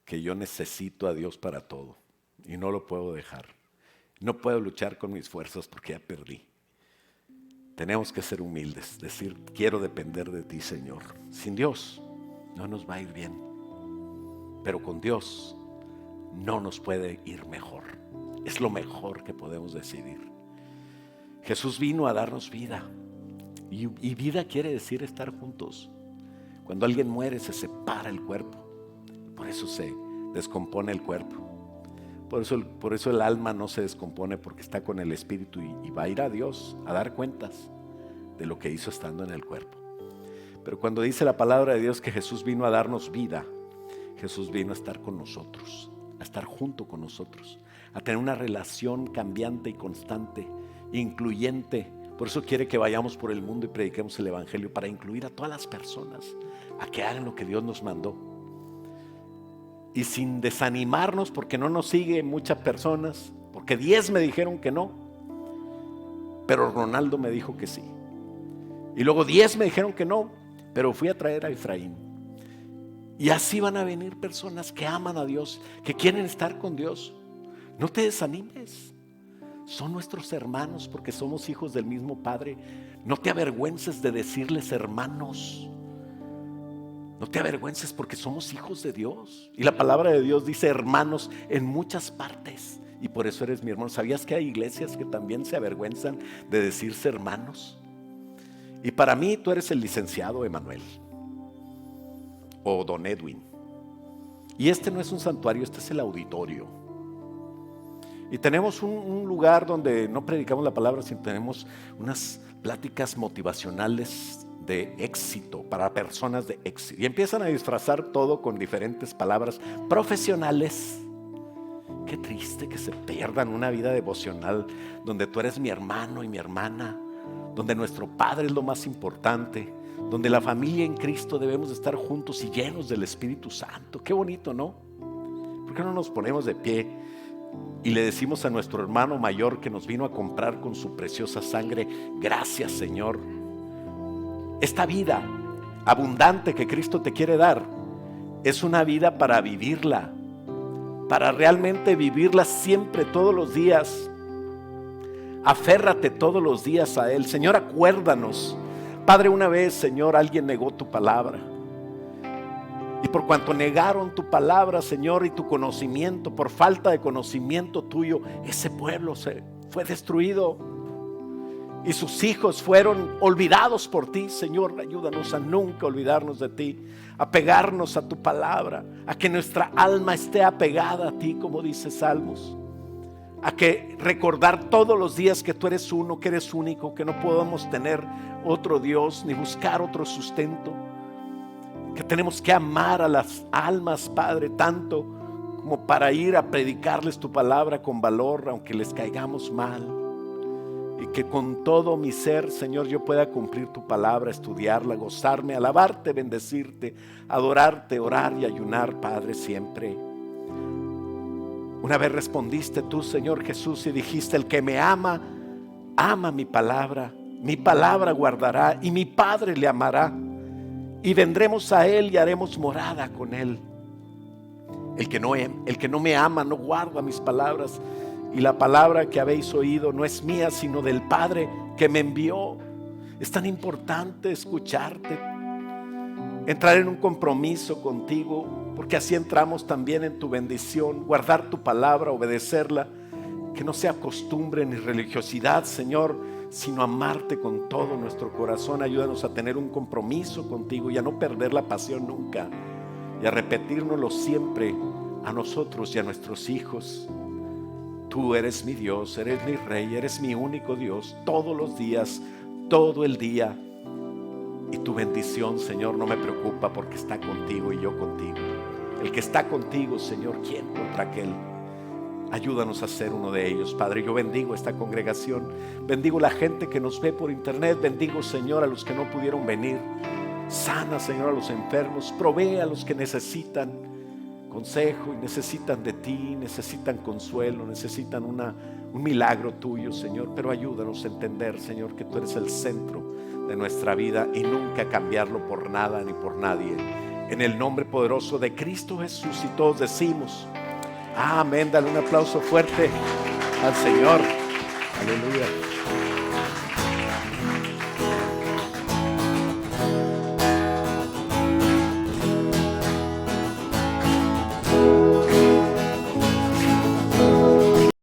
que yo necesito a Dios para todo y no lo puedo dejar? No puedo luchar con mis fuerzas porque ya perdí. Tenemos que ser humildes, decir, quiero depender de ti, Señor. Sin Dios no nos va a ir bien, pero con Dios no nos puede ir mejor. Es lo mejor que podemos decidir. Jesús vino a darnos vida. Y vida quiere decir estar juntos. Cuando alguien muere se separa el cuerpo. Por eso se descompone el cuerpo. Por eso el alma no se descompone, porque está con el espíritu y va a ir a Dios a dar cuentas de lo que hizo estando en el cuerpo. Pero cuando dice la palabra de Dios que Jesús vino a darnos vida, Jesús vino a estar con nosotros, a estar junto con nosotros, a tener una relación cambiante y constante, incluyente. Por eso quiere que vayamos por el mundo y prediquemos el evangelio, para incluir a todas las personas a que hagan lo que Dios nos mandó. Y sin desanimarnos porque no nos siguen muchas personas, porque 10 me dijeron que no, pero Ronaldo me dijo que sí. Y luego 10 me dijeron que no, pero fui a traer a Efraín. Y así van a venir personas que aman a Dios, que quieren estar con Dios. No te desanimes. Son nuestros hermanos porque somos hijos del mismo Padre. No te avergüences de decirles hermanos. No te avergüences porque somos hijos de Dios. Y la palabra de Dios dice hermanos en muchas partes. Y por eso eres mi hermano. ¿Sabías que hay iglesias que también se avergüenzan de decirse hermanos? Y para mí tú eres el licenciado Emanuel o don Edwin. Y este no es un santuario, este es el auditorio. Y tenemos un lugar donde no predicamos la palabra, sino tenemos unas pláticas motivacionales de éxito, para personas de éxito. Y empiezan a disfrazar todo con diferentes palabras profesionales. Qué triste que se pierdan una vida devocional donde tú eres mi hermano y mi hermana, donde nuestro Padre es lo más importante, donde la familia en Cristo debemos de estar juntos y llenos del Espíritu Santo. Qué bonito, ¿no? ¿Por qué no nos ponemos de pie y le decimos a nuestro hermano mayor que nos vino a comprar con su preciosa sangre: gracias, Señor? Esta vida abundante que Cristo te quiere dar es una vida para vivirla, para realmente vivirla siempre, todos los días. Aférrate todos los días a Él. Señor, acuérdanos. Padre, una vez, Señor, alguien negó tu palabra. Y por cuanto negaron tu palabra, Señor, y tu conocimiento, por falta de conocimiento tuyo, ese pueblo se fue destruido. Y sus hijos fueron olvidados por ti. Señor, ayúdanos a nunca olvidarnos de ti, a pegarnos a tu palabra, a que nuestra alma esté apegada a ti, como dice Salmos, a que recordar todos los días que tú eres uno, que eres único, que no podemos tener otro Dios ni buscar otro sustento, que tenemos que amar a las almas, Padre, tanto como para ir a predicarles tu palabra con valor, aunque les caigamos mal. Y que con todo mi ser, Señor, yo pueda cumplir tu palabra, estudiarla, gozarme, alabarte, bendecirte, adorarte, orar y ayunar, Padre, siempre. Una vez respondiste tú, Señor Jesús, y dijiste: el que me ama, ama mi palabra guardará, y mi Padre le amará, y vendremos a Él y haremos morada con Él. El que no me ama no guarda mis palabras, y la palabra que habéis oído no es mía, sino del Padre que me envió. Es tan importante escucharte, entrar en un compromiso contigo, porque así entramos también en tu bendición. Guardar tu palabra, obedecerla, que no sea costumbre ni religiosidad, Señor, sino amarte con todo nuestro corazón. Ayúdanos a tener un compromiso contigo y a no perder la pasión nunca, y a repetírnoslo siempre a nosotros y a nuestros hijos. Tú eres mi Dios, eres mi Rey, eres mi único Dios, todos los días, todo el día. Y tu bendición, Señor, no me preocupa porque está contigo y yo contigo. El que está contigo, Señor, ¿quién contra aquel? Ayúdanos a ser uno de ellos, Padre. Yo bendigo esta congregación, bendigo la gente que nos ve por internet, bendigo, Señor, a los que no pudieron venir. Sana, Señor, a los enfermos, provee a los que necesitan consejo y necesitan de ti, necesitan consuelo, necesitan un milagro tuyo, Señor. Pero ayúdanos a entender, Señor, que tú eres el centro de nuestra vida y nunca cambiarlo por nada ni por nadie. En el nombre poderoso de Cristo Jesús, y todos decimos amén. Dale un aplauso fuerte al Señor. Aleluya.